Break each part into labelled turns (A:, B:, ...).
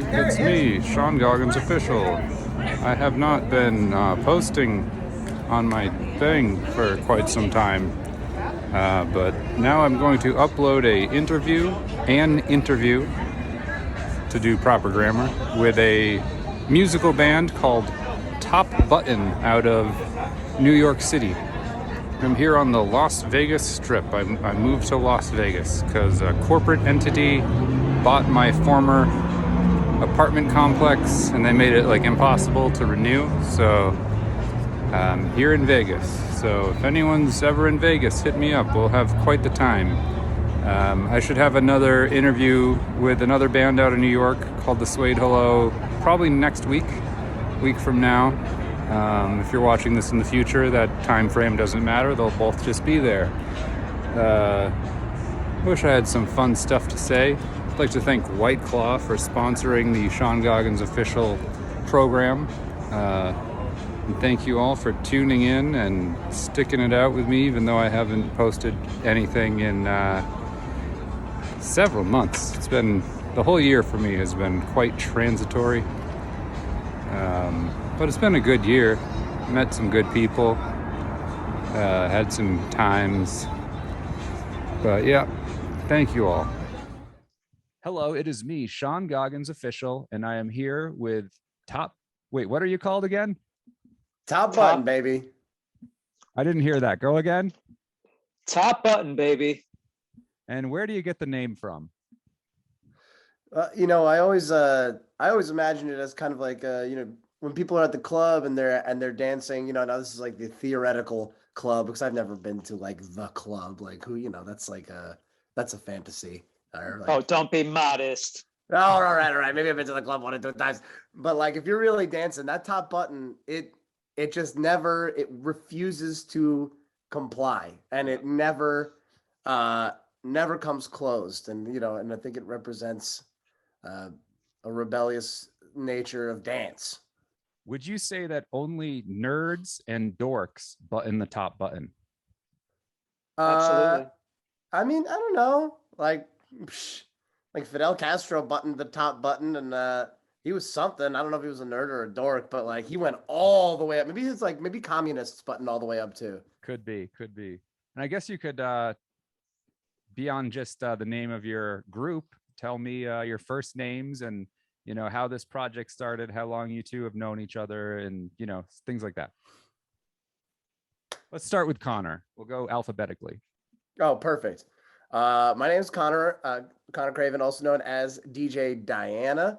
A: It's me, Sean Goggins official. I have not been posting on my thing for quite some time, but now I'm going to upload an interview to do proper grammar, with a musical band called Top Button out of New York City. I'm here on the Las Vegas Strip. I moved to Las Vegas because a corporate entity bought my former apartment complex and they made it like impossible to renew. So here in Vegas. So if anyone's ever in Vegas, hit me up. We'll have quite the time. I should have another interview with another band out of New York called the Suede Hello probably next week from now. If you're watching this in the future, that time frame doesn't matter. They'll both just be there. Wish I had some fun stuff to say. I'd like to thank White Claw for sponsoring the Sean Goggins official program. And thank you all for tuning in and sticking it out with me, even though I haven't posted anything in several months. It's been, the whole year for me has been quite transitory. But it's been a good year. Met some good people. Had some times. But yeah, thank you all. Hello, it is me, Sean Goggins official, and I am here with what are you called again?
B: Top Button, baby.
A: I didn't hear that. Go again.
C: Top Button, baby.
A: And where do you get the name from?
B: I always imagine it as kind of like when people are at the club and they're dancing. Now this is like the theoretical club, because I've never been to like the club. Like that's a fantasy. Or like,
C: oh, don't be modest.
B: Oh, all right. Maybe I've been to the club 1 or 2 times, but like if you're really dancing, that top button, it just never, it refuses to comply, and it never comes closed. And and I think it represents a rebellious nature of dance.
A: Would you say that only nerds and dorks button the top button?
C: Absolutely.
B: I mean, I don't know. Like Fidel Castro buttoned the top button, and he was something. I don't know if he was a nerd or a dork, but like he went all the way up. Maybe communists buttoned all the way up too.
A: Could be. And I guess you could beyond just the name of your group, tell me your first names and how this project started, how long you two have known each other, and things like that. Let's start with Connor. We'll go alphabetically.
B: Oh, perfect. My name is Connor Craven, also known as DJ Diana.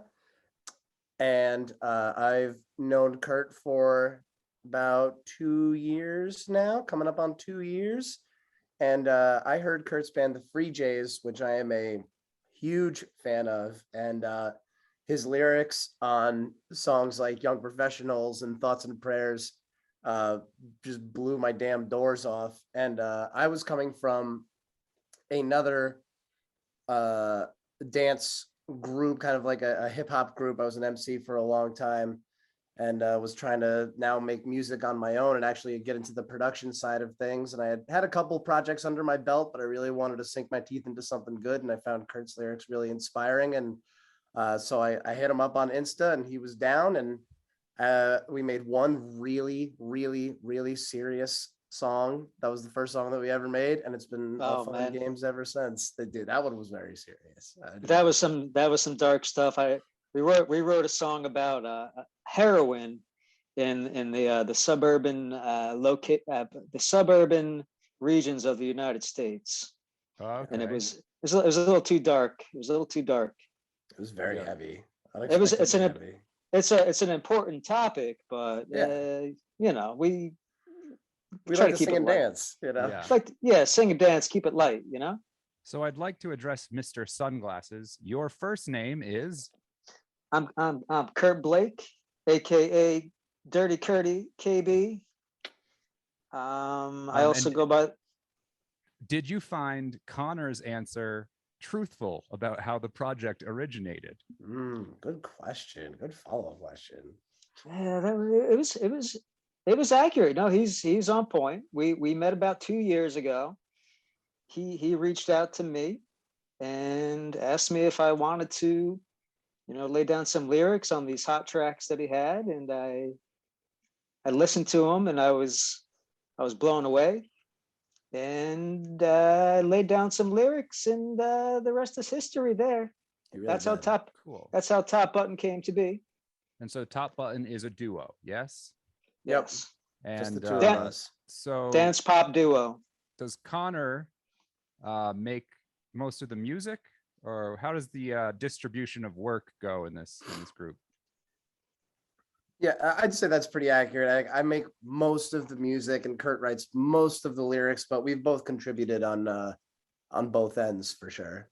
B: And I've known Kurt for about 2 years now, coming up on 2 years. And I heard Kurt's band, the Free Jays, which I am a huge fan of. And his lyrics on songs like Young Professionals and Thoughts and Prayers just blew my damn doors off. And I was coming from another dance group, kind of like a hip hop group. I was an MC for a long time, and was trying to now make music on my own and actually get into the production side of things. And I had a couple projects under my belt, but I really wanted to sink my teeth into something good. And I found Kurt's lyrics really inspiring. And so I hit him up on Insta, and he was down. And we made one really, really, really serious song. That was the first song that we ever made, and it's been all fun and games ever since. That one was very serious.
C: That was some dark stuff. We wrote a song about heroin in the suburban the suburban regions of the United States.
A: Okay.
C: And it was a little too dark. It was a little too dark.
B: It was very heavy.
C: It's an important topic, but we
B: try to sing and dance,
C: sing and dance, keep it light,
A: So I'd like to address Mr. Sunglasses. Your first name is?
C: I'm Kurt Blake, aka Dirty Curdy KB. I also go by.
A: Did you find Connor's answer truthful about how the project originated?
B: Good question. Good follow-up question.
C: Yeah, it was accurate. No, he's on point. We met about 2 years ago. He reached out to me and asked me if I wanted to laid down some lyrics on these hot tracks that he had, and I listened to them, and I was blown away. And I laid down some lyrics, and the rest is history. There,
B: He really
C: that's how
B: did.
A: Cool.
C: That's how Top Button came to be.
A: And so Top Button is a duo, yes?
B: Yep.
C: Yes,
B: Just the
A: And
B: two of
C: Dan-
B: us.
A: so
C: dance pop duo.
A: does Connor make most of the music, or how does the distribution of work go in this group?
B: Yeah, I'd say that's pretty accurate. I make most of the music, and Kurt writes most of the lyrics, but we've both contributed on both ends for sure.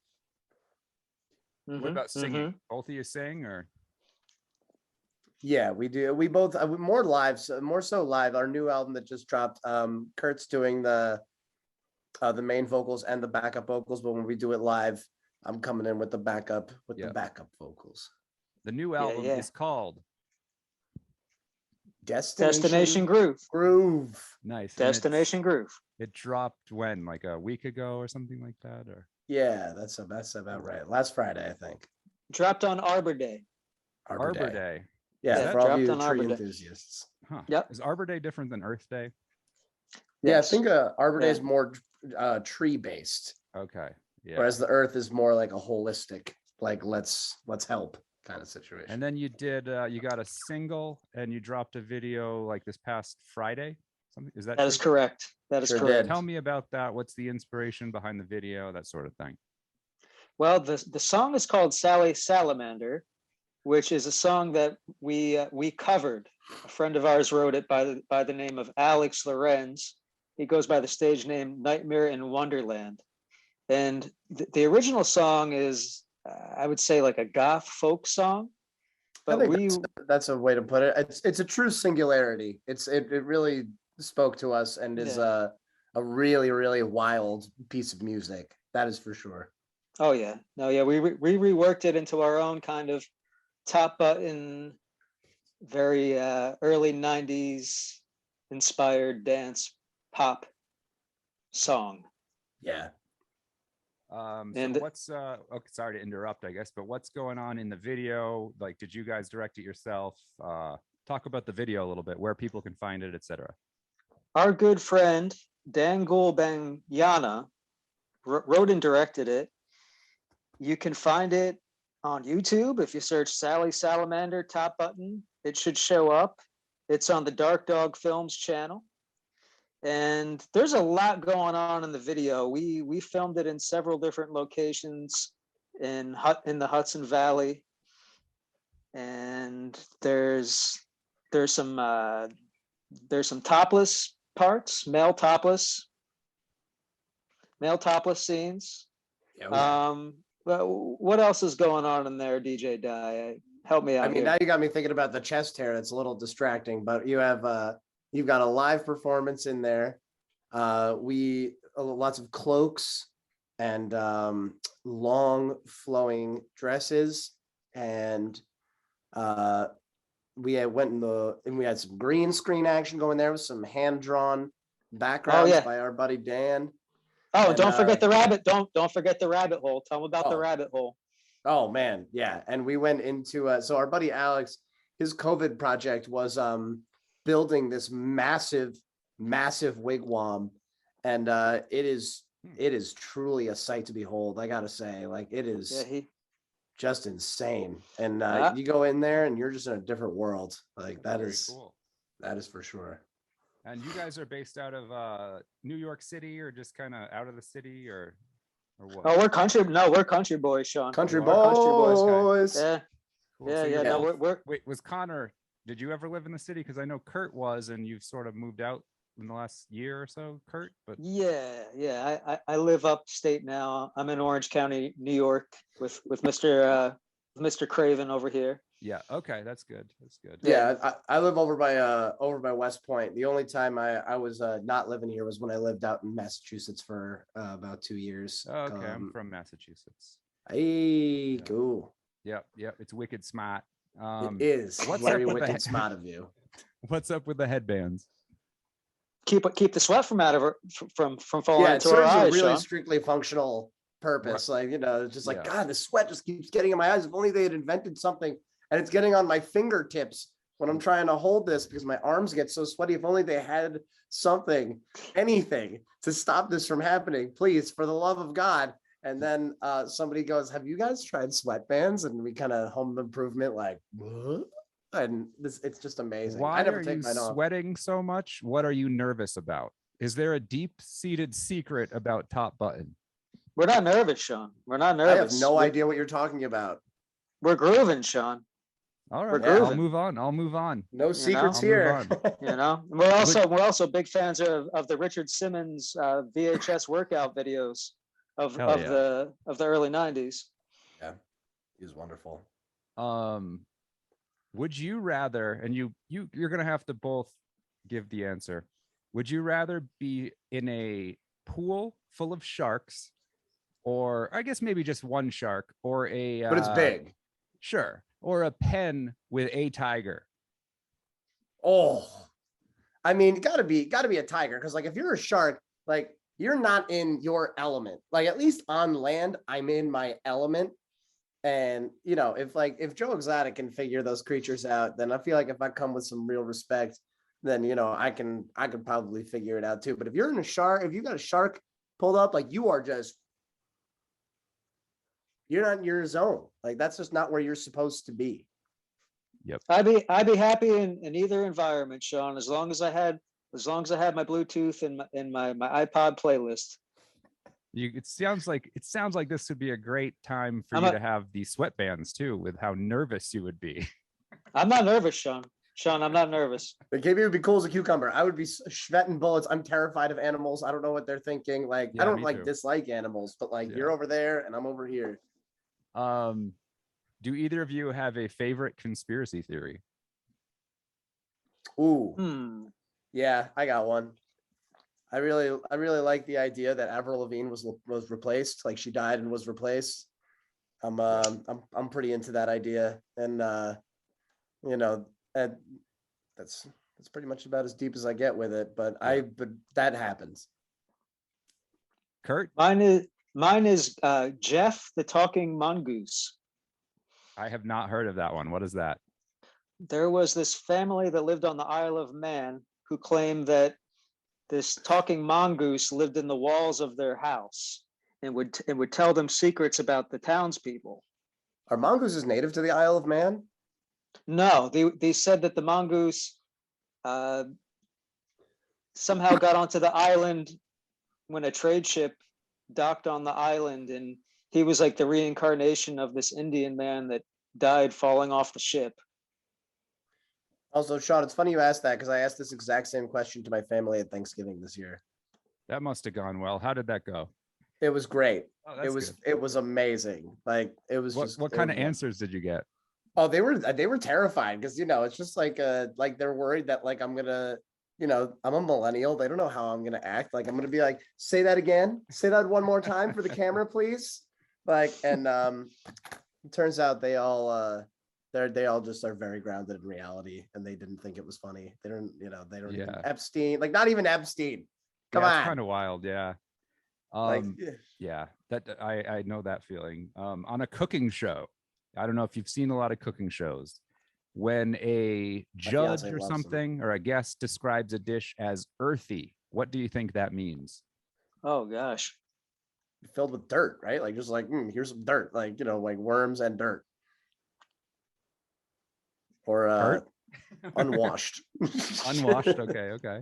A: What about singing? Both of you sing, or?
B: Yeah, we do. We both more live, more so live. Our new album that just dropped, Kurt's doing the main vocals and the backup vocals, but when we do it live, I'm coming in with the backup vocals.
A: The new album is called
C: Destination Groove.
A: Nice.
C: Destination Groove.
A: It dropped when, like a week ago or something like that, or?
B: Yeah, that's about right. Last Friday, I think.
C: Dropped on Arbor Day.
A: Arbor Day.
B: Yeah, for all you
C: dropped on
B: tree
C: Arbor Day.
B: enthusiasts.
A: Huh.
C: Yep.
A: Is Arbor Day different than Earth Day?
B: Yeah,
C: Yes.
B: I think Arbor Day is
C: Yeah.
B: more tree based,
A: Okay. Yeah.
B: whereas the Earth is more like a holistic, like let's help kind of situation.
A: And then you did you got a single and you dropped a video like this past Friday. Something is that?
C: That is
A: true?
C: correct. That is
B: Sure
C: correct.
B: did.
A: Tell me about that. What's the inspiration behind the video? That sort of thing.
C: Well, the song is called Sally Salamander, which is a song that we covered. A friend of ours wrote it by the name of Alex Lorenz. He goes by the stage name Nightmare in Wonderland. And the original song is, I would say, like a goth folk song.
B: I
C: But
B: think that's a way to put it. It's a true singularity. It really spoke to us and is a really, really wild piece of music. That is for sure.
C: Oh yeah, no, yeah, we reworked it into our own kind of Top Button, very early '90s inspired dance pop song.
B: Yeah.
A: So
C: And-
A: what's okay, sorry to interrupt, I guess, but what's going on in the video? Like, did you guys direct it yourself? Talk about the video a little bit, where people can find it, etc.
C: Our good friend Dan Gulbenkian wrote and directed it. You can find it on YouTube. If you search Sally Salamander Top Button, it should show up. It's on the Dark Dog Films channel. And there's a lot going on in the video. We filmed it in several different locations in the Hudson Valley. And there's some topless parts, male topless scenes.
B: Yeah,
C: But what else is going on in there, DJ Di? Help me out.
B: I mean,
C: here.
B: now you got me thinking about the chest hair. That's a little distracting, but you have you've got a live performance in there. Lots of cloaks and long flowing dresses, and we had some green screen action going there with some hand drawn backgrounds by our buddy Dan.
C: Oh,
B: and,
C: don't forget the rabbit. Don't forget the rabbit hole. Tell them about the
B: Oh.
C: rabbit hole.
B: Oh man, yeah. And we went into so our buddy Alex, his COVID project was building this massive wigwam, and it is truly a sight to behold. I gotta say, like it is just insane. And you go in there and you're just in a different world. Like that
A: Very
B: is
A: cool.
B: That is for sure.
A: And you guys are based out of New York City, or just kind of out of the city, or what?
C: Oh, we're country. No, we're country boys, Sean.
B: Country
A: You are
B: boys.
A: country
C: Yeah,
A: Cool.
C: yeah,
A: So
C: yeah.
A: you're
C: No,
A: both-
C: we're
A: Wait, was Connor? Did you ever live in the city? Because I know Kurt was, and you've sort of moved out in the last year or so, Kurt. But
C: yeah. I live upstate now. I'm in Orange County, New York, with Mr. Craven over here.
A: yeah, okay, that's good. That's good.
B: Yeah, I live over by West Point. The only time I was not living here was when I lived out in Massachusetts for about 2 years.
A: Oh, okay, I'm from Massachusetts.
B: Hey, cool.
A: Yep, it's wicked smart.
B: It is
A: what's
B: very
A: up with
B: wicked
A: the-
B: smart of you.
A: What's up with the headbands?
C: Keep the sweat from out of her from falling
B: Yeah, it
C: into her
B: serves a
C: eyes,
B: really
C: Sean.
B: strictly functional purpose. Like, it's just like,
A: Yeah.
B: God, the sweat just keeps getting in my eyes. If only they had invented something, and it's getting on my fingertips when I'm trying to hold this because my arms get so sweaty. If only they had something, anything to stop this from happening, please, for the love of God. And then somebody goes, have you guys tried sweatbands? And we kind of home improvement, like, what? And it's just amazing.
A: Why
B: I never
A: are
B: take
A: you
B: mine off.
A: sweating so much? What are you nervous about? Is there a deep-seated secret about top button?
C: We're not nervous, Sean. We're not
B: I have
C: nervous.
B: no idea what you're talking about.
C: We're grooving, Sean.
A: All
C: We're
A: right,
B: Yeah.
A: I'll
C: grooving.
A: move on. I'll move on.
B: No secrets
A: I'll move
B: here.
A: on.
C: You know, we're also big fans of the Richard Simmons VHS workout videos of
A: Hell yeah.
C: the early '90s.
B: Yeah, he's wonderful.
A: Would you rather, and you're gonna have to both give the answer. Would you rather be in a pool full of sharks, or I guess maybe just one shark, or
B: But it's big.
A: Sure, or a pen with a tiger?
B: Oh, I mean, gotta be a tiger, because like if you're a shark, like you're not in your element. Like at least on land, I'm in my element. And if Joe Exotic can figure those creatures out, then I feel like if I come with some real respect, then I could probably figure it out too. But if you're in a shark, if you got a shark pulled up, like you're not in your zone. Like that's just not where you're supposed to be.
A: Yep.
C: I'd be happy in either environment, Sean, as long as I had my Bluetooth and my iPod playlist.
A: It sounds like this would be a great time for you to have the sweatbands too, with how nervous you would be.
C: I'm not nervous, Sean. Sean, I'm not nervous.
B: The KB would be cool as a cucumber. I would be sweating bullets. I'm terrified of animals. I don't know what they're thinking. Like
A: Yeah,
B: I don't
A: me too.
B: dislike animals, but like
A: Yeah.
B: you're over there and I'm over here.
A: Do either of you have a favorite conspiracy theory?
B: Ooh, yeah, I got one. I really like the idea that Avril Lavigne was replaced, like she died and was replaced. I'm pretty into that idea, and that's pretty much about as deep as I get with it. But that happens.
A: Kurt?
C: Mine is Jeff the talking mongoose.
A: I have not heard of that one. What is that?
C: There was this family that lived on the Isle of Man who claimed that this talking mongoose lived in the walls of their house and would tell them secrets about the townspeople.
B: Are mongooses native to the Isle of Man?
C: No, they said that the mongoose somehow got onto the island when a trade ship docked on the island, and he was like the reincarnation of this Indian man that died falling off the ship.
B: Also, Sean, it's funny you asked that because I asked this exact same question to my family at Thanksgiving this year.
A: That must have gone well. How did that go?
B: It was great.
A: Oh, that's good.
B: It was amazing. Like it was
A: what kind of answers did you get?
B: Oh, they were terrified because it's just like they're worried that like I'm gonna, I'm a millennial. They don't know how I'm gonna act. Like I'm gonna be like, say that again, say that one more time for the camera, please. Like, and it turns out they all just are very grounded in reality, and they didn't think it was funny. They don't
A: Yeah.
B: Epstein, like not even Epstein. Come
A: Yeah,
B: on.
A: it's kind of wild. Yeah. Yeah, that I know that feeling. On a cooking show, I don't know if you've seen a lot of cooking shows. When a judge or something or a guest describes a dish as earthy, what do you think that means?
C: Oh gosh.
B: Filled with dirt, right? Like just like here's some dirt, like like worms and dirt. Or unwashed.
A: Unwashed. Okay.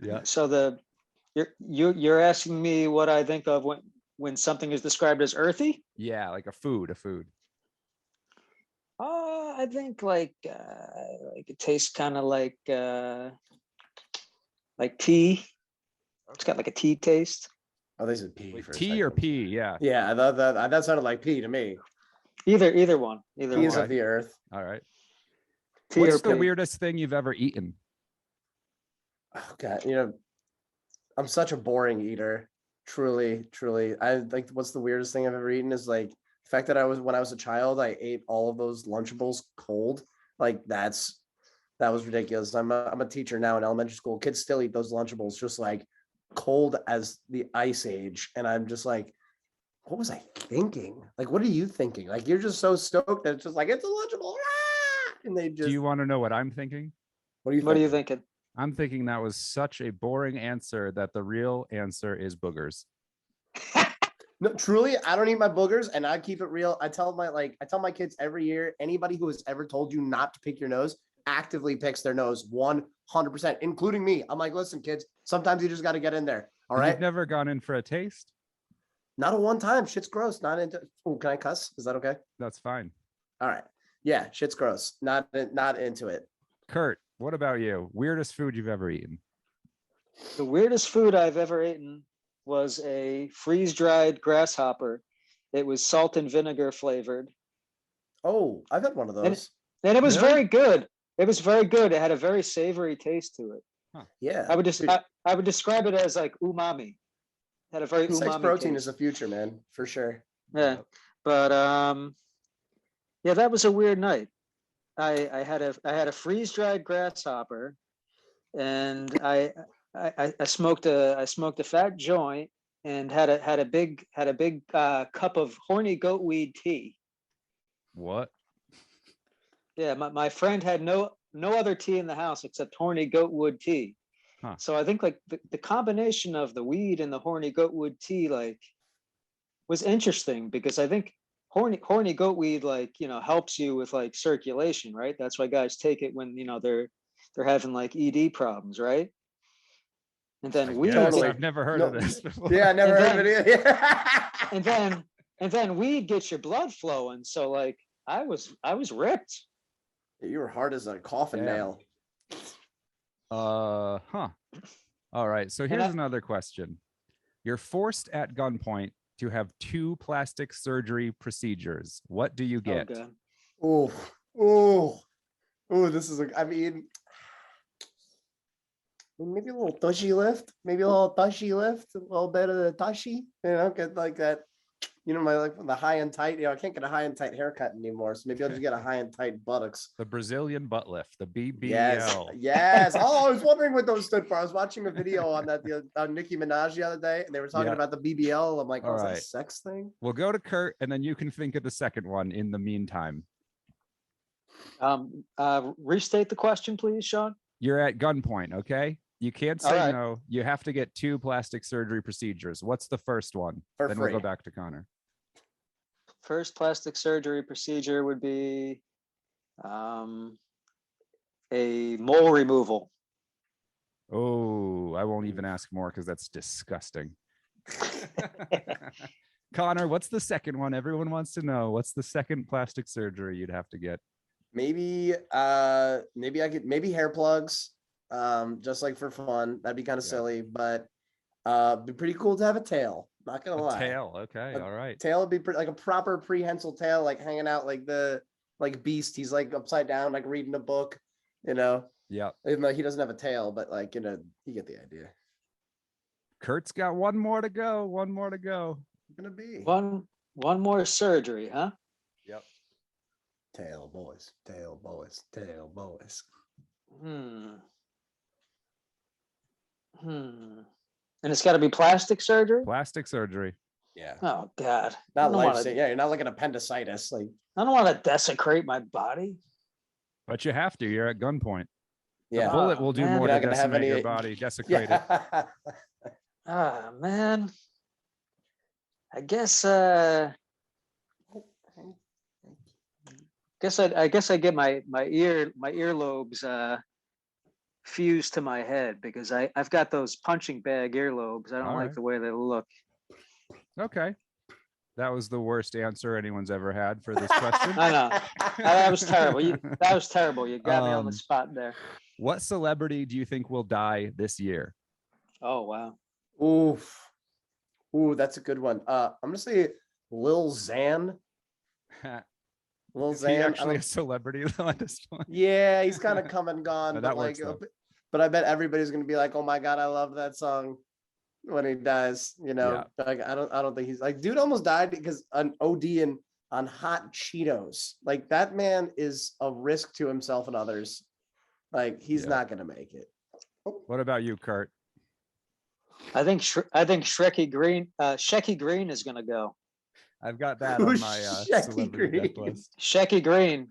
A: Yeah.
C: So you're asking me what I think of when something is described as earthy?
A: Yeah, like a food.
C: I think like it tastes kind of like tea. It's got like a tea taste.
B: Oh, they said pee.
A: Like tea or pee? Yeah.
B: Yeah, that sounded like pee to me.
C: Either one.
B: Peas of the earth.
A: All right.
C: Tea
A: What's
C: or
A: the
C: pee.
A: weirdest thing you've ever eaten?
B: Oh God, I'm such a boring eater. Truly. I like what's the weirdest thing I've ever eaten is like the fact that when I was a child, I ate all of those Lunchables cold. Like that was ridiculous. I'm a teacher now in elementary school. Kids still eat those Lunchables just like cold as the ice age. And I'm just like, what was I thinking? Like, what are you thinking? Like, you're just so stoked that it's just like, it's illegible. Ah! And they just,
A: Do you want to know what I'm thinking?
B: what are you
C: What are you
B: thinking?
C: thinking?
A: I'm thinking that was such a boring answer that the real answer is boogers.
B: No, truly, I don't eat my boogers, and I keep it real. I tell my kids every year, anybody who has ever told you not to pick your nose actively picks their nose 100%, including me. I'm like, listen, kids, sometimes you just got to get in there. All
A: You've
B: right.
A: never gone in for a taste?
B: Not a one time. Shit's gross. Not into. Oh, can I cuss? Is that okay?
A: That's fine.
B: All right. Yeah, shit's gross. Not into it.
A: Kurt, what about you? Weirdest food you've ever eaten?
C: The weirdest food I've ever eaten was a freeze-dried grasshopper. It was salt and vinegar flavored,
B: Oh, I've had one of
C: and,
B: those.
C: and it was
A: Really?
C: very good. It was very good. It had a very savory taste to it.
B: Yeah.
C: I would just
B: Dude,
C: I would describe it as like umami. Had a very
B: sex
C: umami
B: protein
C: taste.
B: is the future, man, for sure.
C: Yeah, but yeah, that was a weird night. I had a freeze dried grasshopper, and I smoked a fat joint and had a big cup of horny goat weed tea.
A: What?
C: Yeah, my friend had no other tea in the house except horny goatwood tea.
A: Huh.
C: So I think like the combination of the weed and the horny goatwood tea like was interesting because I think horny goatweed like helps you with like circulation, right? That's why guys take it when they're having like ED problems, right? And then weed
A: Yes,
B: Totally.
A: I've never heard
B: No.
A: of this before.
B: Yeah, I never
C: And
B: heard of it either.
C: and then weed gets your blood flowing. So like I was ripped.
B: You were hard as a coffin
A: Damn.
B: nail.
A: Huh. All right. So
C: And
A: here's
C: I-
A: another question. You're forced at gunpoint to have 2 plastic surgery procedures. What do you get?
C: Oh, God.
B: Oh, this is I mean, maybe a little tushy lift, a little bit of the tushy, get like that, like the high and tight, I can't get a high and tight haircut anymore. So maybe I'll just get a high and tight buttocks.
A: The Brazilian butt lift, the BBL.
B: Yes. Oh, I was wondering what those stood for. I was watching a video on that on Nicki Minaj the other day, and they were talking about the BBL. I'm like,
A: All
B: is that
A: right.
B: a sex thing?
A: We'll go to Kurt, and then you can think of the second one in the meantime.
C: Restate the question, please, Sean.
A: You're at gunpoint, okay? You can't
C: All
A: say
C: right.
A: no. You have to get 2 plastic surgery procedures. What's the first one?
B: For
A: Then
B: free.
A: we'll go back to Connor.
C: First plastic surgery procedure would be a mole removal.
A: Oh, I won't even ask more because that's disgusting. Connor, what's the second one? Everyone wants to know. What's the second plastic surgery you'd have to get?
B: Maybe maybe hair plugs, just like for fun. That'd be kind of silly, but be pretty cool to have a tail. Not gonna lie.
A: Tail. Okay. All right.
B: Tail would be like a proper prehensile tail, like hanging out like Beast. He's like upside down, like reading a book,
A: Yeah.
B: Even though he doesn't have a tail, but like, you get the idea.
A: Kurt's got one more to go. One more to go.
B: Gonna be
C: One more surgery, huh?
A: Yep.
B: tail boys.
C: And it's got to be plastic surgery.
A: Plastic surgery.
B: Yeah.
C: Oh God.
B: Not life
C: wanna-
B: saving. Yeah, you're not like an appendicitis. Like,
C: I don't want to desecrate my body.
A: But you have to. You're at gunpoint.
B: yeah.
A: A bullet will do
C: man.
A: more
B: You're
A: to
B: not gonna have
A: decimate your
B: any-
A: body, desecrate it.
B: Yeah.
C: Ah, man. I guess I guess I get my earlobes fused to my head because I've got those punching bag earlobes. I don't
A: All
C: like
A: right.
C: the way they look.
A: Okay. That was the worst answer anyone's ever had for this question.
C: I know. That was terrible. That was terrible. You got me on the
A: Um,
C: spot there.
A: What celebrity do you think will die this year?
C: Oh wow.
B: Ooh, that's a good one. I'm gonna say Lil Xan. Lil
A: Is he
B: Xan. I
A: actually a
B: don't-
A: celebrity though at this point?
B: Yeah, he's kind of come and gone.
A: No,
B: but
A: that works,
B: like,
A: though.
B: but I bet everybody's gonna be like, "Oh my god, I love that song." When he dies,
A: Yeah.
B: like I don't think he's like, dude almost died because an OD on hot Cheetos. Like that man is a risk to himself and others. Like he's
A: Yeah.
B: not gonna make it.
A: What about you, Kurt?
C: I think Shecky Green is gonna go.
D: I've got that on
B: Who's
D: my
B: Shecky
D: celebrity death
B: Green?
D: list.
C: Shecky Green,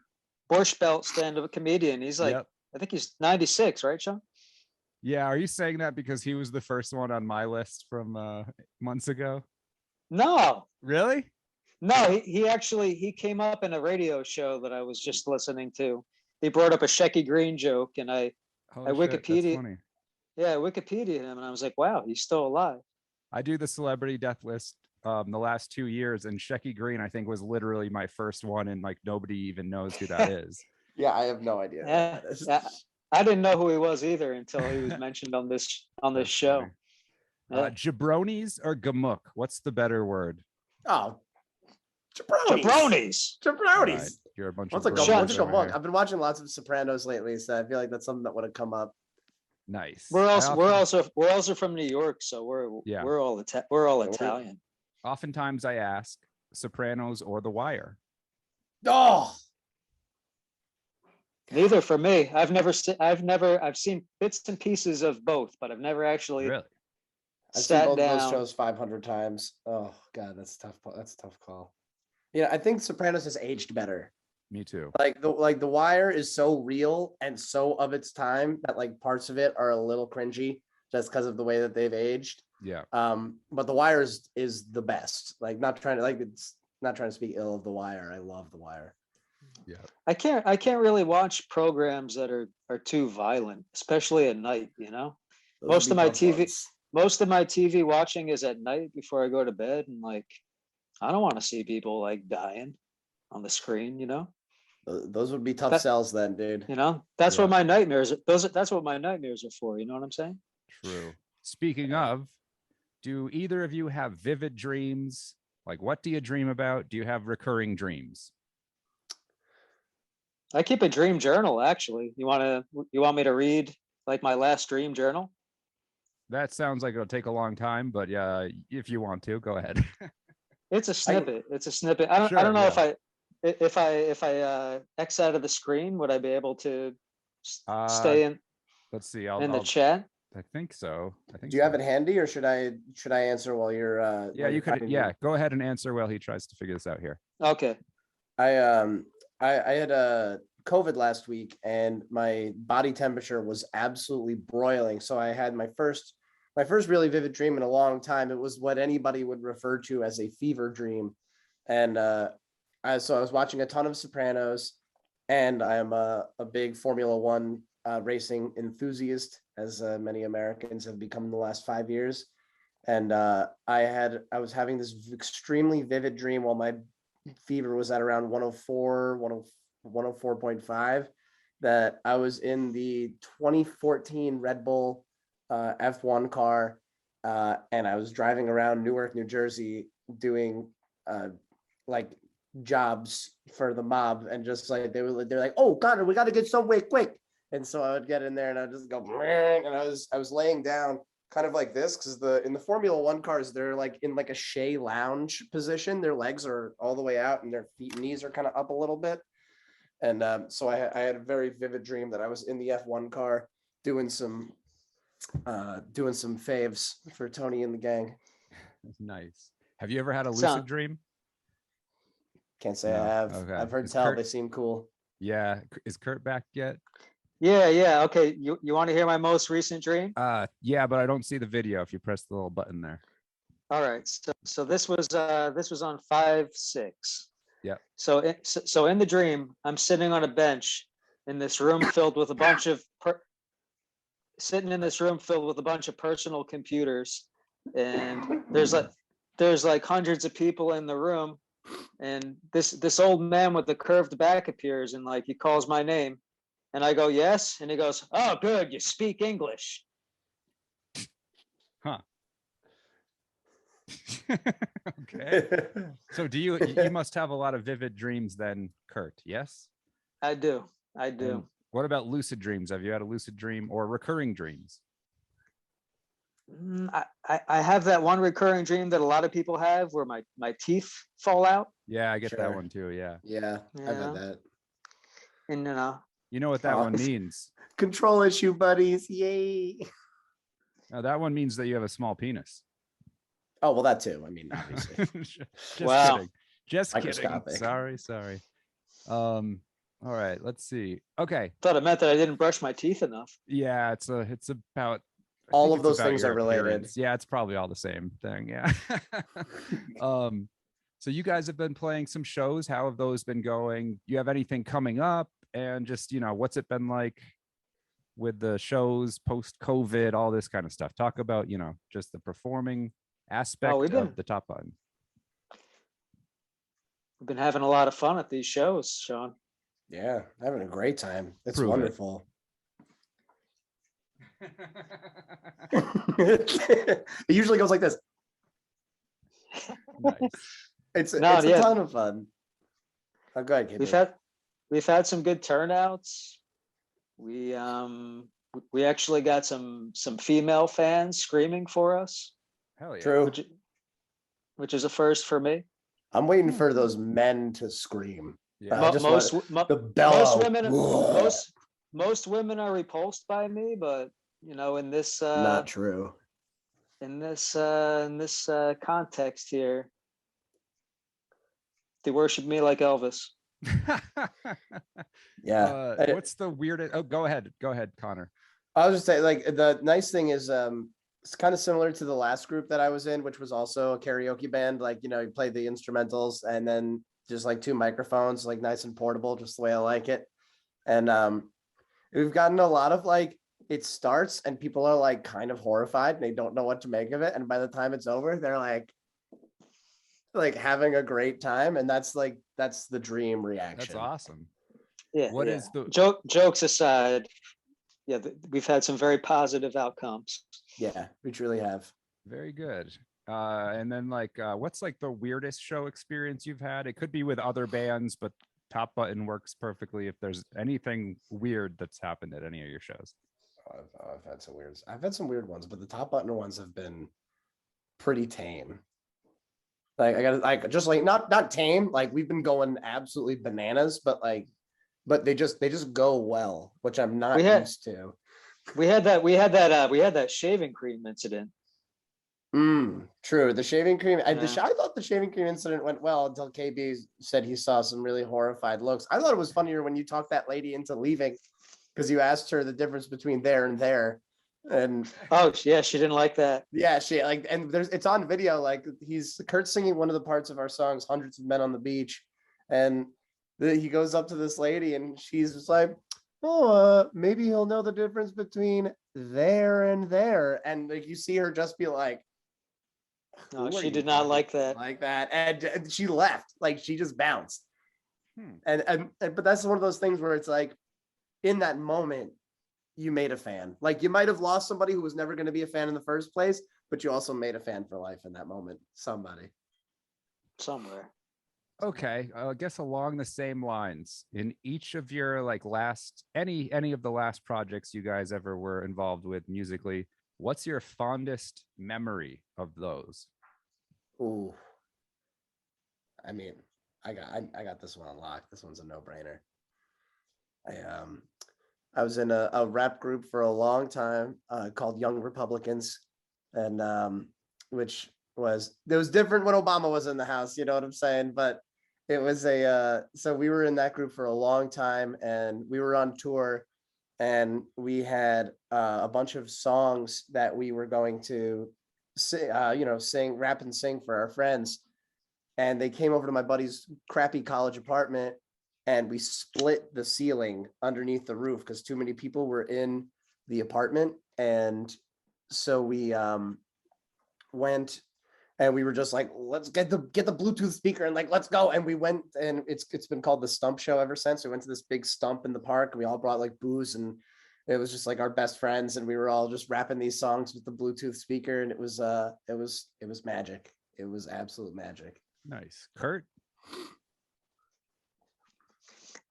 C: Borscht Belt stand-up comedian. He's like,
D: Yep.
C: I think he's 96, right, Sean?
D: Yeah, are you saying that because he was the first one on my list from months ago?
C: No,
D: Really?
C: no, he came up in a radio show that I was just listening to. He brought up a Shecky Green joke, and I
D: Holy shit, that's
C: Wikipedia,
D: funny.
C: yeah, Wikipedia him, and I was like, wow, he's still alive.
D: I do the celebrity death list the last 2 years, and Shecky Green, I think, was literally my first one, and like nobody even knows who that is.
B: Yeah, I have no idea. who
C: Yeah,
B: that is.
C: yeah. I didn't know who he was either until he was mentioned on this
D: That's
C: show.
D: funny.
C: Yeah.
D: Jabronis or gamuk? What's the better word?
B: Oh, jabronis.
C: Jabronis.
D: All right,
B: Jabronis.
D: you're a bunch
B: What's
D: of
B: a
D: bros
B: gum? What's a
D: over
B: gumuk?
D: here.
B: I've been watching lots of Sopranos lately, so I feel like that's something that would have come up.
D: Nice.
C: We're
D: I
C: also from New York, so
D: Yeah.
C: we're all Italian.
D: Oftentimes I ask Sopranos or The Wire.
B: Oh,
C: Neither for me. I've seen bits and pieces of both, but I've never actually
D: Really?
B: I've seen
C: sat
B: both of those
C: down.
B: shows 500 times. Oh God, that's tough. That's a tough call. Yeah, I think Sopranos has aged better.
D: Me too.
B: Like the Wire is so real and so of its time that like parts of it are a little cringy just because of the way that they've aged.
D: Yeah.
B: But the Wire is the best. Like not trying to speak ill of the Wire. I love the Wire.
D: Yeah.
C: I can't really watch programs that are too violent, especially at night, you know.
B: Those
C: Most
B: would
C: of
B: be
C: my
B: tough
C: TV
B: ones.
C: most of my TV watching is at night before I go to bed, and like I don't want to see people like dying on the screen, you know.
B: Those would be tough
C: That-
B: sells then, dude.
C: You know, that's
D: Yeah.
C: what my nightmares that's what my nightmares are for, you know what I'm saying?
D: True. Speaking of, do either of you have vivid dreams? Like, what do you dream about? Do you have recurring dreams?
C: I keep a dream journal actually. You want me to read like my last dream journal?
D: That sounds like it'll take a long time, but yeah, if you want to, go ahead.
C: It's a snippet. It's a snippet. I
D: Sure,
C: don't know
D: yeah.
C: if I X out of the screen, would I be able to stay in
D: Let's see.
C: the chat?
D: I think so. I think.
B: Do you have
D: so.
B: it handy, or should I answer while you're?
D: Yeah,
B: while
D: you
B: you're
D: could.
B: finding
D: Yeah,
B: it?
D: go ahead and answer while he tries to figure this out here.
C: Okay.
B: I had COVID last week, and my body temperature was absolutely broiling. So I had my first really vivid dream in a long time. It was what anybody would refer to as a fever dream, and so I was watching a ton of Sopranos, and I am a big Formula One racing enthusiast, as many Americans have become in the last 5 years. And I was having this extremely vivid dream while my fever was at around 104.5, that I was in the 2014 Red Bull F1 car, and I was driving around Newark, New Jersey, doing like jobs for the mob, and just like they're like, "Oh, Connor, we got to get somewhere quick." And so I would get in there and I'd just go, and I was laying down kind of like this, because in the Formula One cars, they're like in like a Shea lounge position. Their legs are all the way out and their feet and knees are kind of up a little bit. And so I had a very vivid dream that I was in the F1 car doing some faves for Tony and the gang.
D: Nice. Have you ever had a lucid
C: Sound-
D: dream?
B: Can't say
D: No.
B: I have.
D: Okay.
B: I've heard
D: Is
B: tell
D: Kurt-
B: they seem cool.
D: Yeah. Is Kurt back yet?
C: Yeah. Okay. You want to hear my most recent dream?
D: Yeah, but I don't see the video if you press the little button there.
C: All right. So this was on 5/6.
D: Yeah.
C: So in the dream, I'm sitting on a bench in this room filled with a bunch of personal computers, and there's like hundreds of people in the room, and this old man with a curved back appears, and like he calls my name, and I go yes, and he goes, "Oh, good, you speak English."
D: Huh. Okay. So you must have a lot of vivid dreams then, Kurt, yes?
C: I do.
D: And what about lucid dreams? Have you had a lucid dream or recurring dreams?
C: I have that one recurring dream that a lot of people have where my teeth fall out.
D: Yeah, I get that
B: Sure.
D: one too. Yeah.
B: Yeah, I've
C: Yeah.
B: had that.
C: And
D: You know what that
B: Oh,
D: one means?
B: Control issue buddies. Yay.
D: No, that one means that you have a small penis.
B: Oh, well, that too. I mean, obviously.
D: Just
C: Wow.
D: kidding. Just kidding.
B: Microscopic.
D: Sorry. All right, let's see. Okay.
C: Thought it meant that I didn't brush my teeth enough.
D: Yeah, it's about I
B: All
D: think
B: of
D: it's
B: those
D: about
B: things
D: your
B: are related.
D: appearance. Yeah, it's probably all the same thing. Yeah. So you guys have been playing some shows. How have those been going? You have anything coming up? And just, what's it been like with the shows post COVID, all this kind of stuff? Talk about, just the performing aspect
C: we've
D: of
C: been
D: the Top Button.
C: we've been having a lot of fun at these shows, Sean.
B: Yeah, having a great time. It's
D: Prove it.
B: wonderful. It usually goes like this.
D: Nice.
B: It's
C: No,
B: a
C: yeah.
B: ton of fun. Oh, go ahead,
C: We've had some good turnouts. We actually got some female fans screaming for us,
D: Hell yeah.
B: True.
C: which is a first for me.
B: I'm waiting for those men to scream.
D: Yeah.
B: I just want the bellow.
C: Most women are repulsed by me, but in this
B: Not true.
C: in this context here, they worship me like Elvis.
B: Yeah.
D: What's the weirdest? Oh, go ahead, Connor.
B: I was just saying, like, the nice thing is, it's kind of similar to the last group that I was in, which was also a karaoke band. Like, you play the instrumentals and then just like 2 microphones, like nice and portable, just the way I like it. And we've gotten a lot of like, it starts and people are like kind of horrified and they don't know what to make of it. And by the time it's over, they're like having a great time. And that's the dream reaction.
D: That's awesome.
C: Yeah.
D: What is the
C: jokes aside? Yeah, we've had some very positive outcomes.
B: Yeah, we truly have.
D: Very good. And then what's like the weirdest show experience you've had? It could be with other bands, but Top Button works perfectly if there's anything weird that's happened at any of your shows.
B: I've had some weird ones, but the Top Button ones have been pretty tame. Like I got just like not tame, like we've been going absolutely bananas, but they just go well, which I'm not used to.
C: We had that shaving cream incident.
B: True. The shaving cream.
C: Yeah.
B: I thought the shaving cream incident went well until KB said he saw some really horrified looks. I thought it was funnier when you talked that lady into leaving because you asked her the difference between there and there. And
C: oh yeah, she didn't like that.
B: Yeah, and it's on video. Like Kurt's singing one of the parts of our songs, "Hundreds of Men on the Beach," and he goes up to this lady and she's just like, "Oh, maybe he'll know the difference between there and there," and like you see her just be like,
C: no, she did not like that.
B: And she left. Like she just bounced. And but that's one of those things where it's like, in that moment, you made a fan. Like you might have lost somebody who was never going to be a fan in the first place, but you also made a fan for life in that moment. Somebody.
C: Somewhere.
D: Okay, I guess along the same lines, in each of your any of the last projects you guys ever were involved with musically, what's your fondest memory of those?
B: Ooh. I mean, I got this one unlocked. This one's a no-brainer. I was in a rap group for a long time called Young Republicans, and it was different when Obama was in the house, you know what I'm saying? But it was so we were in that group for a long time, and we were on tour, and we had a bunch of songs that we were going to sing, rap and sing for our friends. And they came over to my buddy's crappy college apartment, and we split the ceiling underneath the roof because too many people were in the apartment. And so we went, and we were just like, let's get the Bluetooth speaker and like, let's go. And we went, and it's been called the Stump Show ever since. We went to this big stump in the park, and we all brought like booze, and it was just like our best friends, and we were all just rapping these songs with the Bluetooth speaker, and it was magic. It was absolute magic.
D: Nice. Kurt?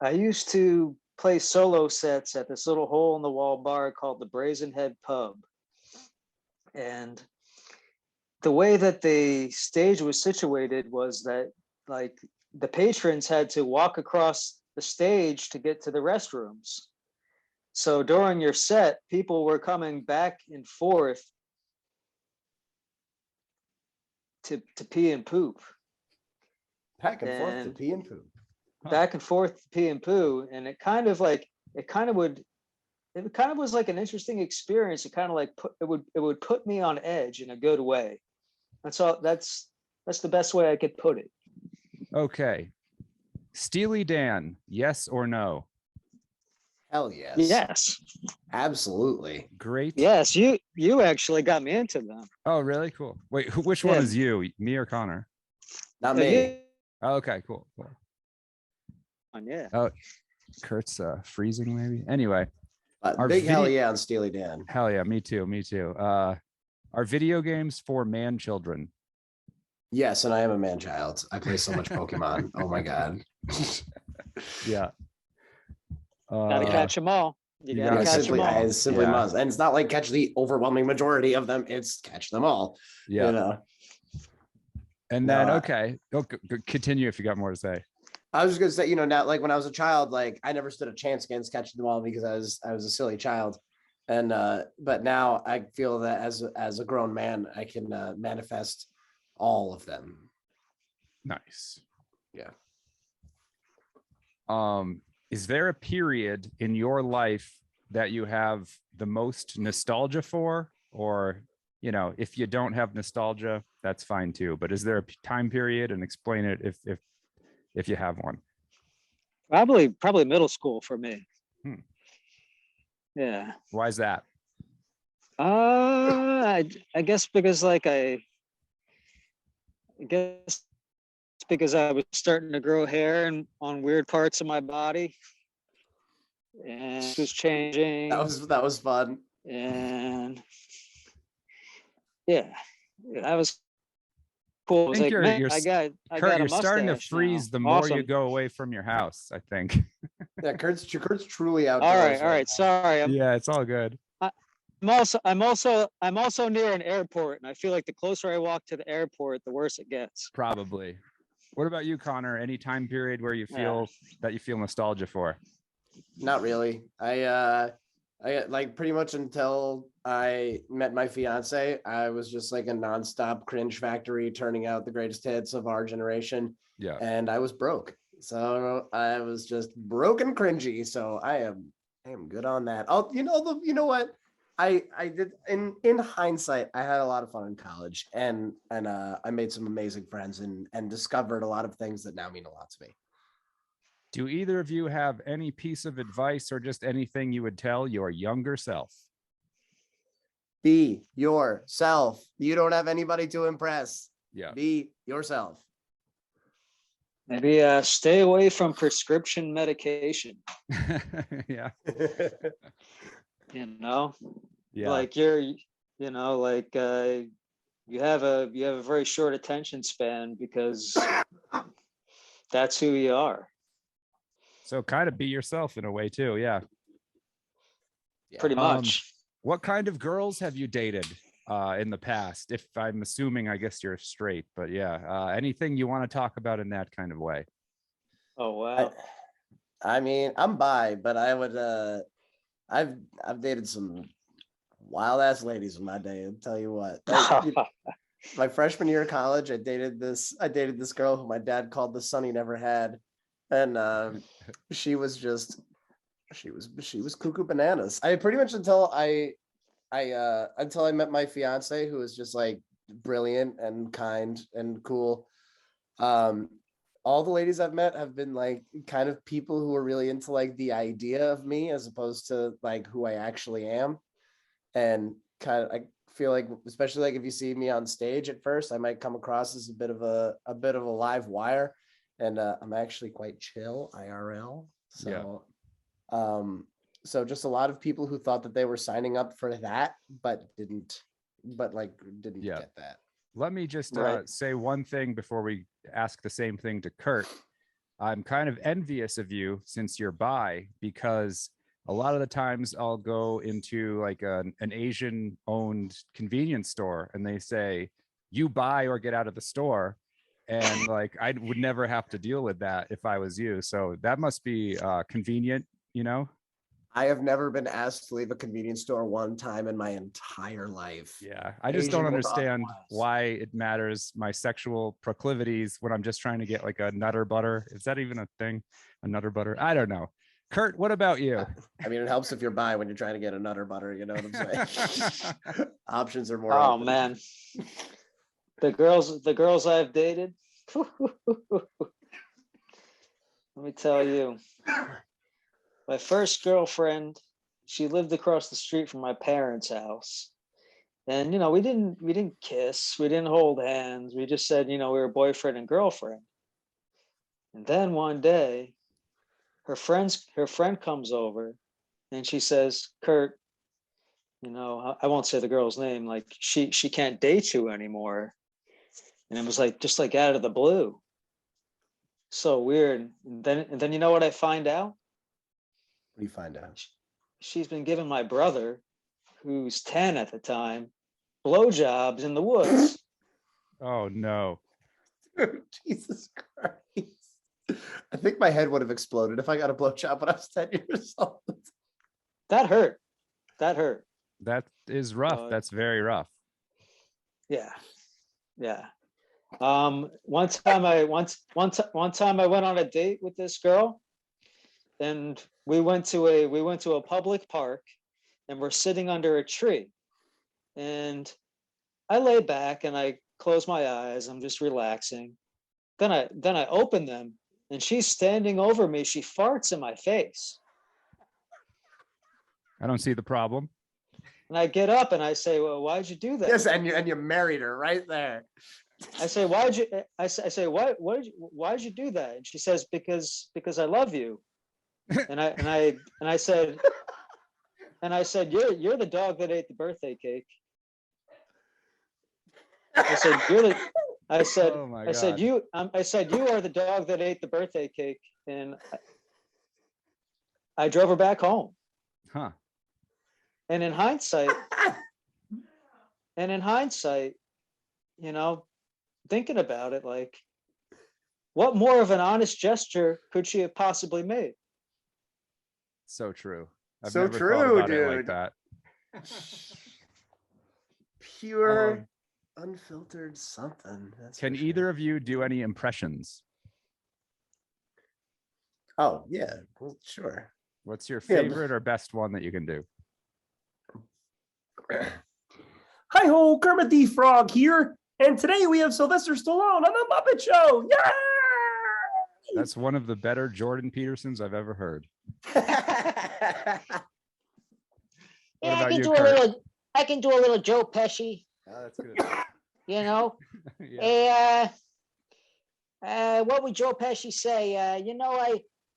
C: I used to play solo sets at this little hole in the wall bar called the Brazen Head Pub. And the way that the stage was situated was that like the patrons had to walk across the stage to get to the restrooms. So during your set, people were coming back and forth to pee and poop.
B: Back and forth to
C: And
B: pee and poo.
C: back and forth to pee and poo. And it kind of was like an interesting experience. It kind of like it would put me on edge in a good way. That's all. That's the best way I could put it.
D: Okay. Steely Dan, yes or no?
B: Hell yes.
C: Yes.
B: Absolutely.
D: Great.
C: Yes. You actually got me into them.
D: Oh, really? Cool. Wait, which one
C: Yeah.
D: is you? Me or Connor?
B: Not
C: So
B: me.
D: Oh, okay, cool.
C: yeah.
D: Oh, Kurt's freezing maybe. Anyway,
B: But
D: Our
B: big hell
D: video-
B: yeah on Steely Dan.
D: hell yeah, me too. Are video games for man children?
B: Yes, and I am a man child. I play so much Pokemon. Oh my god.
D: Yeah.
C: Gotta catch them all. You
D: you
C: gotta
D: gotta
C: catch them all.
B: I simply
D: Yeah.
B: must. And it's not like catch the overwhelming majority of them. It's catch them all.
D: Yeah.
B: You know.
D: And
B: No,
D: then
B: I-
D: okay, continue if you got more to say.
B: I was just gonna say, now like when I was a child, like I never stood a chance against catching them all because I was a silly child. And but now I feel that as a grown man, I can manifest all of them.
D: Nice.
B: Yeah.
D: Is there a period in your life that you have the most nostalgia for? Or, if you don't have nostalgia, that's fine too. But is there a time period, and explain it if you have one?
C: Probably middle school for me. Yeah.
D: Why is that?
C: I guess because I guess because I was starting to grow hair and on weird parts of my body, and it was changing.
B: That was fun.
C: And yeah, that was cool. I was like,
D: you're-
C: man,
D: you're
C: I
D: s-
C: got
D: Kurt,
C: a
D: you're starting to
C: mustache
D: freeze
C: now.
D: the more you
C: Awesome.
D: go away from your house, I think.
B: Yeah, Kurt's truly outdoors.
C: All right. Sorry,
D: Yeah, it's all good.
C: I'm also near an airport, and I feel like the closer I walk to the airport, the worse it gets.
D: Probably. What about you, Connor? Any time period where you feel that you feel nostalgia for?
B: Not really. I like pretty much until I met my fiance, I was just like a nonstop cringe factory, turning out the greatest hits of our generation.
D: Yeah.
B: And I was broke. So I was just broke and cringy. So I am good on that. You know what? I did in hindsight, I had a lot of fun in college, and I made some amazing friends and discovered a lot of things that now mean a lot to me.
D: Do either of you have any piece of advice or just anything you would tell your younger self?
B: Be yourself. You don't have anybody to impress.
D: Yeah.
B: Be yourself.
C: Maybe stay away from prescription medication.
D: Yeah.
C: Yeah. Like you have a very short attention span because that's who you are.
D: So kind of be yourself in a way too. Yeah.
C: Pretty much.
D: What kind of girls have you dated in the past? If I'm assuming, I guess you're straight, but yeah, anything you want to talk about in that kind of way?
C: Oh, wow.
B: I mean, I'm bi, but I would I've dated some wild ass ladies in my day. I'll tell you what. My freshman year of college, I dated this girl who my dad called the son he never had. And she was cuckoo bananas. I pretty much until I met my fiance, who was just like brilliant and kind and cool. All the ladies I've met have been like kind of people who are really into like the idea of me as opposed to like who I actually am. And kind of, I feel like, especially like if you see me on stage at first, I might come across as a bit of a live wire. And I'm actually quite chill IRL. So, so just a lot of people who thought that they were signing up for that, but didn't get that.
D: Let me just
C: Right.
D: say one thing before we ask the same thing to Kurt. I'm kind of envious of you since you're bi, because a lot of the times I'll go into like an Asian owned convenience store and they say, you buy or get out of the store. And like, I would never have to deal with that if I was you. So that must be convenient,
B: I have never been asked to leave a convenience store one time in my entire life.
D: Yeah, I just don't
B: Asian or
D: understand
B: otherwise.
D: why it matters my sexual proclivities when I'm just trying to get like a Nutter Butter. Is that even a thing? A Nutter Butter? I don't know. Kurt, what about you?
B: I mean, it helps if you're bi when you're trying to get a Nutter Butter. You know what I'm saying? Options are more.
C: Oh
B: open.
C: man, the girls I've dated. Let me tell you, my first girlfriend, she lived across the street from my parents' house. And we didn't kiss, we didn't hold hands. We just said, we were boyfriend and girlfriend. And then one day, her friend comes over and she says, Kurt, I won't say the girl's name, like she can't date you anymore. And it was like just like out of the blue. So weird. And then you know what I find out?
B: What do you find out?
C: She's been giving my brother, who's 10 at the time, blowjobs in the woods.
D: Oh no.
B: Dude, Jesus Christ. I think my head would have exploded if I got a blowjob when I was 10 years old.
C: That hurt.
D: That is rough. That's very rough.
C: Yeah. One time I went on a date with this girl, and we went to a public park, and we're sitting under a tree, and I lay back and I close my eyes. I'm just relaxing. Then I open them, and she's standing over me. She farts in my face.
D: I don't see the problem.
C: And I get up and I say, well, why'd you do that?
B: Yes, and you married her right there.
C: I say, why'd you do that? And she says, because I love you. And I said, you're the dog that ate the birthday cake. I said,
D: Oh my
C: I said,
D: God.
C: you are the dog that ate the birthday cake. And I drove her back home.
D: Huh.
C: And in hindsight, thinking about it, like, what more of an honest gesture could she have possibly made?
D: So true. I've
B: So
D: never
B: true,
D: thought about it like
B: dude.
D: that.
B: Pure, unfiltered something. That's
D: Can
B: for sure.
D: either of you do any impressions?
B: Oh, yeah. Well, sure.
D: What's your
B: Yeah.
D: favorite or best one that you can do?
E: Hi ho, Kermit the Frog here, and today we have Sylvester Stallone on the Muppet Show. Yay!
D: That's one of the better Jordan Petersons I've ever heard. What about you, Kurt?
F: I can do a little Joe Pesci,
D: Oh, that's good.
F: Yeah. What would Joe Pesci say?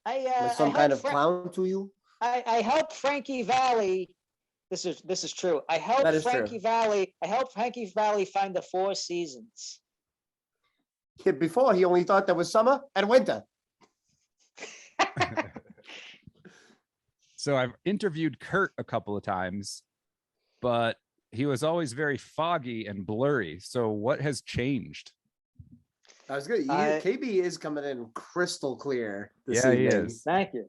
B: Was some kind of clown to you?
F: I helped Frankie Valli.
C: This is true. I helped
B: That is true.
C: Frankie Valli. I helped Frankie Valli find the Four Seasons.
B: Before, he only thought there was summer and winter.
D: So I've interviewed Kurt a couple of times, but he was always very foggy and blurry. So what has changed?
B: I was good. KB is coming in crystal clear this
D: Yeah, he
B: evening.
D: is.
C: Thank you.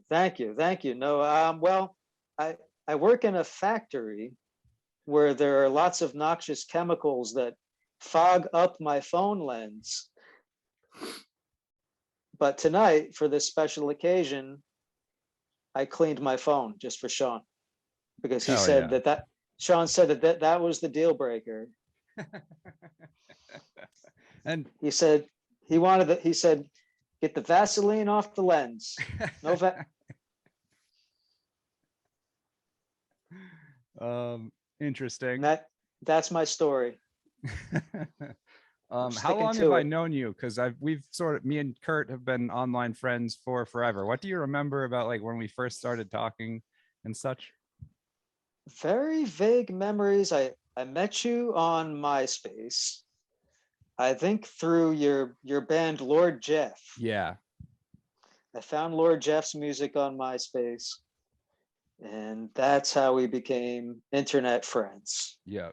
C: No, well, I work in a factory where there are lots of noxious chemicals that fog up my phone lens. But tonight, for this special occasion, I cleaned my phone just for Sean, because he
D: Hell
C: said
D: yeah.
C: Sean said that was the deal breaker.
D: And
C: He said he said, get the Vaseline off the lens. No
D: interesting.
C: that's my story.
D: How
C: sticking
D: long
C: to
D: have I
C: it.
D: known you? Because me and Kurt have been online friends for forever. What do you remember about like when we first started talking and such?
C: Very vague memories. I met you on MySpace. I think through your band Lord Jeff.
D: Yeah.
C: I found Lord Jeff's music on MySpace, and that's how we became internet friends.
D: Yeah.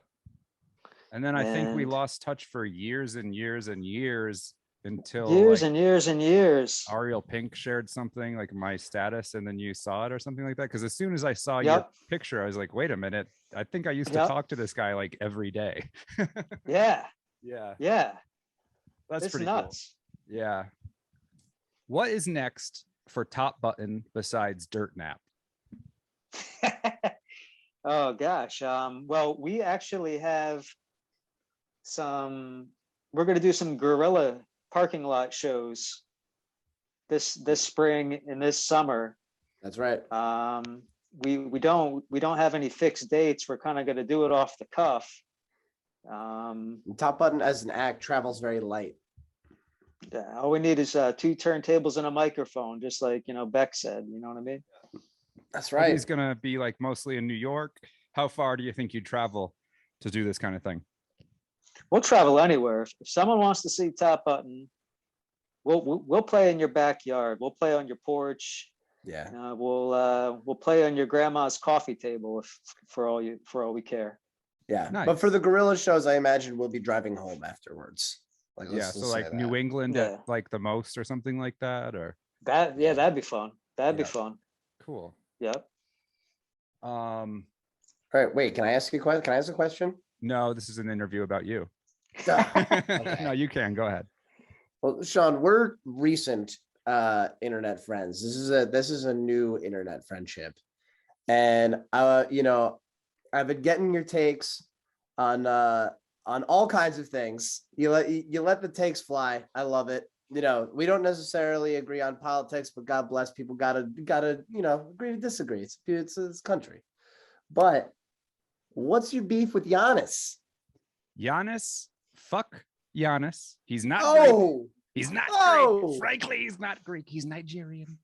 D: And then I think we
C: And-
D: lost touch for years and years and years until
C: Years
D: like,
C: and years and years.
D: Ariel Pink shared something like my status, and then you saw it or something like that. Because as soon as I saw your
C: Yep.
D: picture, I was like, wait a minute, I think I used to
C: Yep.
D: talk to this guy like every day.
C: Yeah.
D: Yeah,
C: Yeah.
D: that's
C: It's
D: pretty
C: nuts.
D: cool. Yeah. What is next for Top Button besides Dirt Nap?
C: Oh gosh. Well, we actually have we're going to do some guerrilla parking lot shows this spring and this summer.
B: That's right.
C: We don't have any fixed dates. We're kind of going to do it off the cuff.
B: Top Button as an act travels very light.
C: Yeah, all we need is 2 turntables and a microphone, just like Beck said. You know what I mean?
B: That's
D: Are
B: right.
D: these gonna be like mostly in New York? How far do you think you'd travel to do this kind of thing?
C: We'll travel anywhere. If someone wants to see Top Button, we'll play in your backyard. We'll play on your porch.
B: Yeah.
C: We'll play on your grandma's coffee table for all we care.
B: Yeah.
D: Nice.
B: But for the gorilla shows, I imagine we'll be driving home afterwards. Like,
D: Yeah,
B: let's
D: so
B: just
D: like
B: say
D: New
B: that.
D: England
C: Yeah.
D: at like the most or something like that, or
C: That'd be fun. That'd be
D: Yeah.
C: fun.
D: cool.
C: Yep.
B: All right. Wait, can I ask you a question? Can I ask a question?
D: No, this is an interview about you.
B: Okay.
D: No, you can go ahead.
B: Well, Sean, we're recent internet friends. This is a new internet friendship. And I've been getting your takes on all kinds of things. You let the takes fly. I love it. We don't necessarily agree on politics, but God bless, people gotta agree to disagree. It's this country. But what's your beef with Giannis?
D: Giannis, fuck Giannis. He's not
B: Oh,
D: Greek. He's not
B: Oh!
D: Greek. Frankly, he's not Greek. He's Nigerian.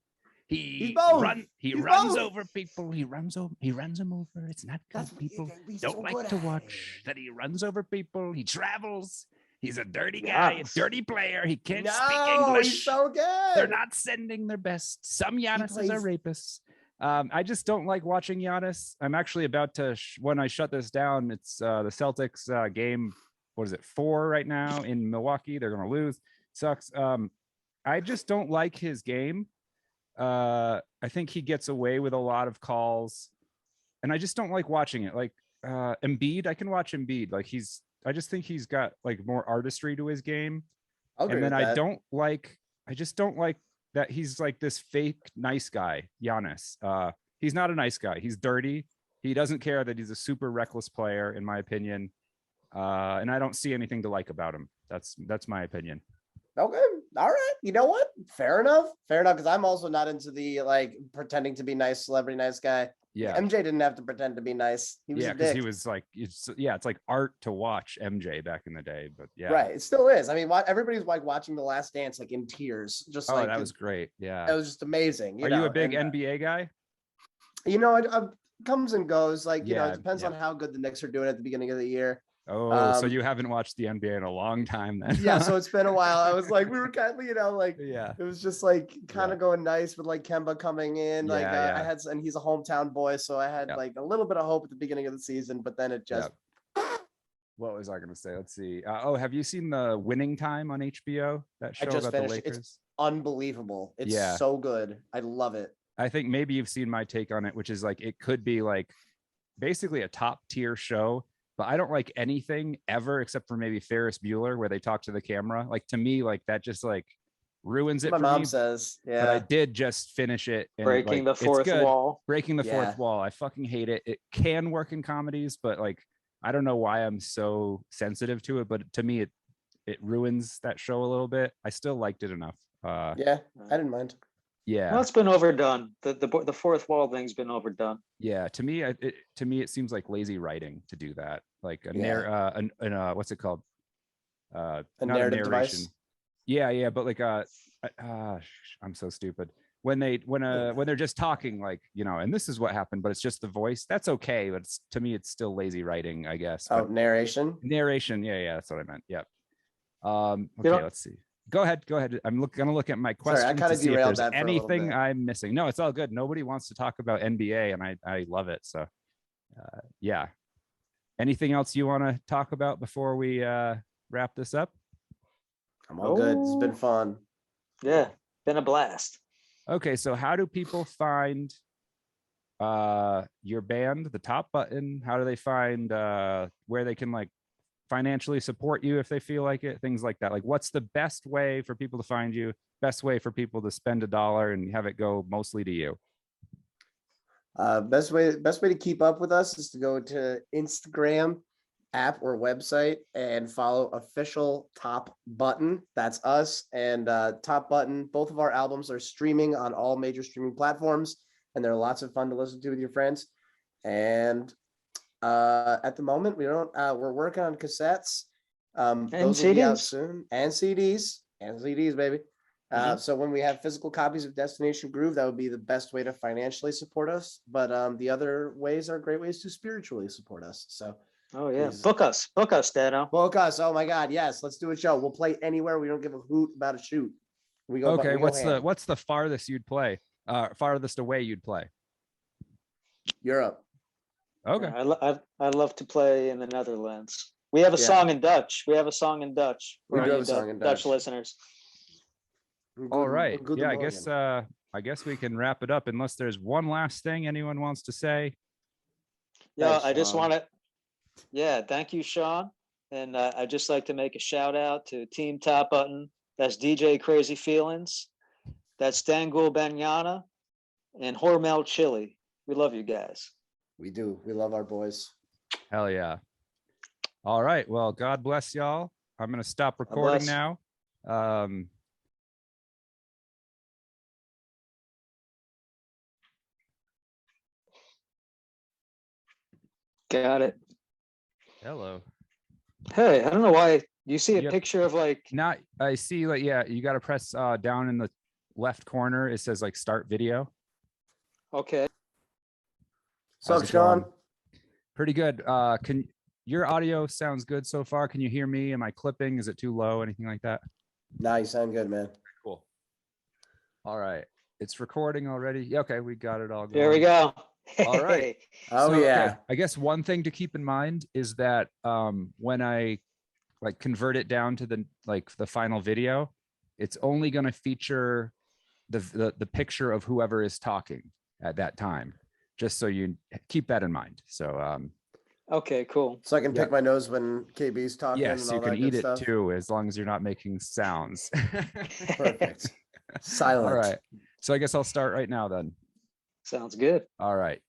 B: He's both.
D: He
B: He's
D: runs
B: both.
D: over people. He runs them over. It's not good.
B: That's what
D: People
B: he's
D: don't
B: so
D: like
B: good
D: to
B: at
D: watch
B: it.
D: that he runs over people. He travels. He's a dirty guy, a
C: Yes.
D: dirty player. He can't
B: No,
D: speak English.
B: he's so good.
D: They're not sending their best. Some Giannis's are rapists. I just don't like watching Giannis. I'm actually about to, when I shut this down, it's the Celtics game. What is it, 4 right now in Milwaukee? They're going to lose. Sucks. I just don't like his game. I think he gets away with a lot of calls, and I just don't like watching it. Like Embiid, I can watch Embiid. Like I just think he's got like more artistry to his game.
B: I'll agree
D: And then
B: with that.
D: I just don't like that he's like this fake nice guy, Giannis. He's not a nice guy. He's dirty. He doesn't care that he's a super reckless player, in my opinion. And I don't see anything to like about him. That's my opinion.
B: Okay. All right. You know what? Fair enough. Because I'm also not into the pretending to be nice, celebrity nice guy.
D: Yeah.
B: MJ didn't have to pretend to be nice. He was
D: Yeah,
B: a
D: because
B: dick.
D: he was like, it's like art to watch MJ back in the day. But yeah.
B: Right. It still is. I mean, everybody's like watching The Last Dance like in tears. Just
D: Oh,
B: like
D: that was great. Yeah.
B: it was just amazing.
D: Are you a big NBA guy?
B: I comes and goes. Like,
D: Yeah,
B: it depends
D: yeah.
B: on how good the Knicks are doing at the beginning of the year.
D: Oh, so you haven't watched the NBA in a long time then.
B: Yeah, so it's been a while. I was like, we were kind of,
D: yeah.
B: it was just like kind
D: Yeah.
B: of going nice with like Kemba coming in. Like
D: Yeah,
B: I had, and he's a hometown boy, so I had
D: Yeah.
B: like a little bit of hope at the beginning of the season, but then it just
D: What was I going to say? Let's see. Have you seen the Winning Time on HBO? That show
B: just
D: about the
B: finished. It's
D: Lakers.
B: unbelievable. It's
D: Yeah.
B: so good. I love it.
D: I think maybe you've seen my take on it, which is like it could be like basically a top tier show, but I don't like anything ever except for maybe Ferris Bueller where they talk to the camera. Like to me, like that just like ruins it
B: My
D: for
B: mom
D: me.
B: says,
D: But I
B: yeah.
D: did just finish it. And
C: Breaking
D: like,
C: the fourth
D: it's good.
C: wall.
D: Breaking the
B: Yeah.
D: fourth wall. I fucking hate it. It can work in comedies, but like I don't know why I'm so sensitive to it. But to me, it ruins that show a little bit. I still liked it enough.
B: Yeah, I didn't mind.
D: Yeah.
C: Well, it's been overdone. The fourth wall thing's been overdone.
D: Yeah, to me, it seems like lazy writing to do that. Like what's it called?
B: A
D: Not
B: narrative
D: narration.
B: device.
D: Yeah, but like I'm so stupid. When they're just talking, like and this is what happened, but it's just the voice. That's okay, but to me, it's still lazy writing, I guess.
B: Oh,
D: But
B: narration.
D: narration, yeah, that's what I meant. Yep. Okay,
C: know-
D: let's see. Go ahead. I'm gonna look at my
B: Sorry, I
D: questions
B: kinda
D: to see if
B: derailed
D: there's
B: that for a little
D: anything
B: bit.
D: I'm missing. No, it's all good. Nobody wants to talk about NBA, and I love it. So, yeah. Anything else you want to talk about before we wrap this up?
B: I'm all good. It's been fun.
C: Yeah, been a blast.
D: Okay, so how do people find your band, the Top Button? How do they find where they can like financially support you if they feel like it? Things like that. Like, what's the best way for people to find you? Best way for people to spend $1 and have it go mostly to you?
B: Best way to keep up with us is to go to Instagram app or website and follow official Top Button. That's us and Top Button. Both of our albums are streaming on all major streaming platforms, and they're lots of fun to listen to with your friends. And at the moment, we're working on cassettes. Those will be out
C: CDs.
B: soon, and CDs, baby. So when we have physical copies of Destination Groove, that would be the best way to financially support us. But the other ways are great ways to spiritually support us. So
C: Oh yeah,
B: please
C: book us, Dano.
B: book us. Oh my God, yes, let's do a show. We'll play anywhere. We don't give a hoot about a shoot. We go.
D: Okay,
B: we go ham.
D: what's the farthest you'd play? Farthest away you'd play?
B: Europe?
D: Okay.
C: I love to play in the Netherlands. We have a song in Dutch. We have a song in Dutch.
B: We
C: for
B: do
C: all
B: have
C: you
B: a song in
C: Dutch
B: Dutch.
C: listeners.
D: All right.
B: Good
D: Yeah,
B: morning.
D: I guess we can wrap it up unless there's one last thing anyone wants to say.
C: Yeah,
B: Thanks,
C: I just
B: Sean.
C: want to. Yeah, thank you, Sean. And I'd just like to make a shout out to Team Top Button. That's DJ Crazy Feelings. That's Dangul Banyana and Hormel Chili. We love you guys.
B: We do. We love our boys.
D: Hell yeah. All right. Well, God bless y'all. I'm going to stop recording
C: bless.
D: now.
C: Got it.
D: Hello.
C: Hey, I don't know why you see a
D: Yep.
C: picture of like.
D: Now I see, like, yeah, you got to press down in the left corner. It says like start video.
C: Okay.
B: Sup,
D: it
B: Sean?
D: going? Pretty good. Can your audio sounds good so far? Can you hear me? Am I clipping? Is it too low? Anything like that?
B: Nah, you sound good, man.
D: Cool. All right. It's recording already. Yeah, okay, we got it all going.
C: There we go.
D: All right.
B: Oh
D: So,
B: yeah.
D: okay, I guess one thing to keep in mind is that when I like convert it down to the final video, it's only going to feature the picture of whoever is talking at that time, just so you keep that in mind. So
C: Okay, cool.
B: So I can pick
D: Yeah.
B: my nose when KB's talking.
D: yes,
B: and all
D: you can
B: that good
D: eat it
B: stuff.
D: too, as long as you're not making sounds.
B: Perfect. Silent.
D: All right. So I guess I'll start right now then.
C: Sounds good.
D: All right.